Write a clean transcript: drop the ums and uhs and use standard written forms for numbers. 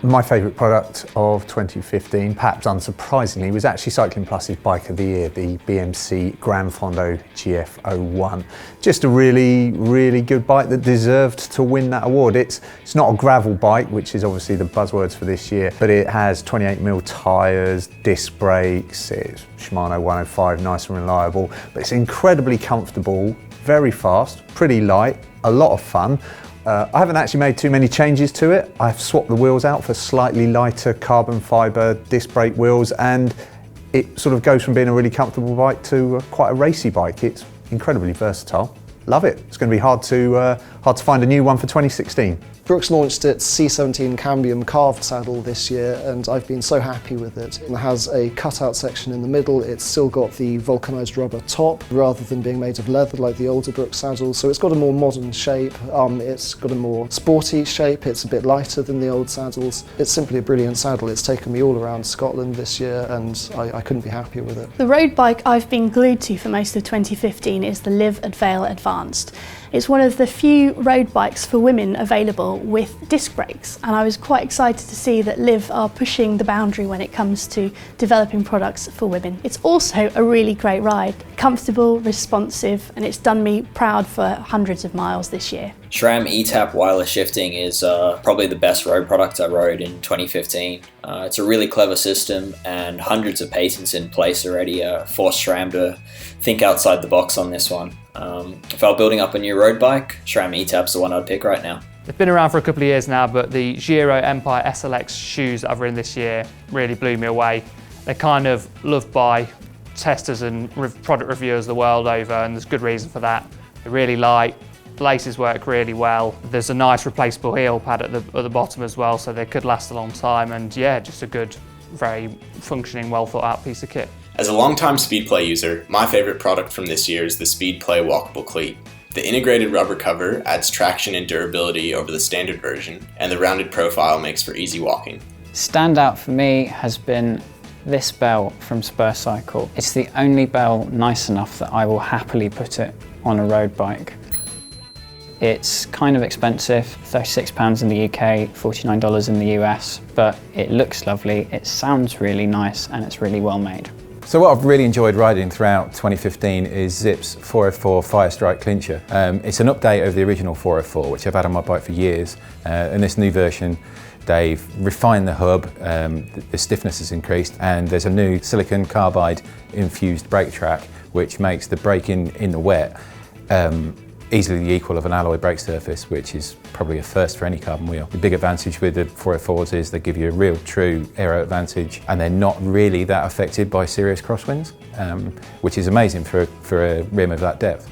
My favourite product of 2015, perhaps unsurprisingly, was actually Cycling Plus's Bike of the Year, the BMC GranFondo GF01. Just a really, really good bike that deserved to win that award. It's not a gravel bike, which is obviously the buzzwords for this year, but it has 28mm tyres, disc brakes, it's Shimano 105, nice and reliable, but it's incredibly comfortable, very fast, pretty light, a lot of fun. I haven't actually made too many changes to it. I've swapped the wheels out for slightly lighter carbon fibre disc brake wheels, and it sort of goes from being a really comfortable bike to quite a racy bike. It's incredibly versatile. Love it. It's going to be hard to find a new one for 2016. Brooks launched its C17 Cambium carved saddle this year, and I've been so happy with it. It has a cutout section in the middle. It's still got the vulcanized rubber top rather than being made of leather like the older Brooks saddles, so it's got a more modern shape. It's got a more sporty shape. It's a bit lighter than the old saddles. It's simply a brilliant saddle. It's taken me all around Scotland this year, and I couldn't be happier with it. The road bike I've been glued to for most of 2015 is the Liv Avail Advanced. It's one of the few road bikes for women available with disc brakes, and I was quite excited to see that Liv are pushing the boundary when it comes to developing products for women. It's also a really great ride, comfortable, responsive, and it's done me proud for hundreds of miles this year. SRAM eTap wireless shifting is probably the best road product I rode in 2015. It's a really clever system, and hundreds of patents in place already force SRAM to think outside the box on this one. If I were building up a new road bike, SRAM eTap's the one I'd pick right now. They've been around for a couple of years now, but the Giro Empire SLX shoes that I've ridden this year really blew me away. They're kind of loved by testers and product reviewers the world over, and there's good reason for that. They're really light, the laces work really well. There's a nice replaceable heel pad at the bottom as well, so they could last a long time, and yeah, just a good, very functioning, well thought out piece of kit. As a long-time Speedplay user, my favourite product from this year is the Speedplay Walkable cleat. The integrated rubber cover adds traction and durability over the standard version, and the rounded profile makes for easy walking. Standout for me has been this bell from Spurcyle. It's the only bell nice enough that I will happily put it on a road bike. It's kind of expensive, £36 in the UK, $49 in the US, but it looks lovely, it sounds really nice, and it's really well made. So what I've really enjoyed riding throughout 2015 is Zipp's 404 Firestrike clincher. It's an update of the original 404, which I've had on my bike for years. In this new version, they've refined the hub, the stiffness has increased, and there's a new silicon carbide infused brake track, which makes the braking in the wet easily the equal of an alloy brake surface, which is probably a first for any carbon wheel. The big advantage with the 404s is they give you a real true aero advantage, and they're not really that affected by serious crosswinds, which is amazing for a rim of that depth.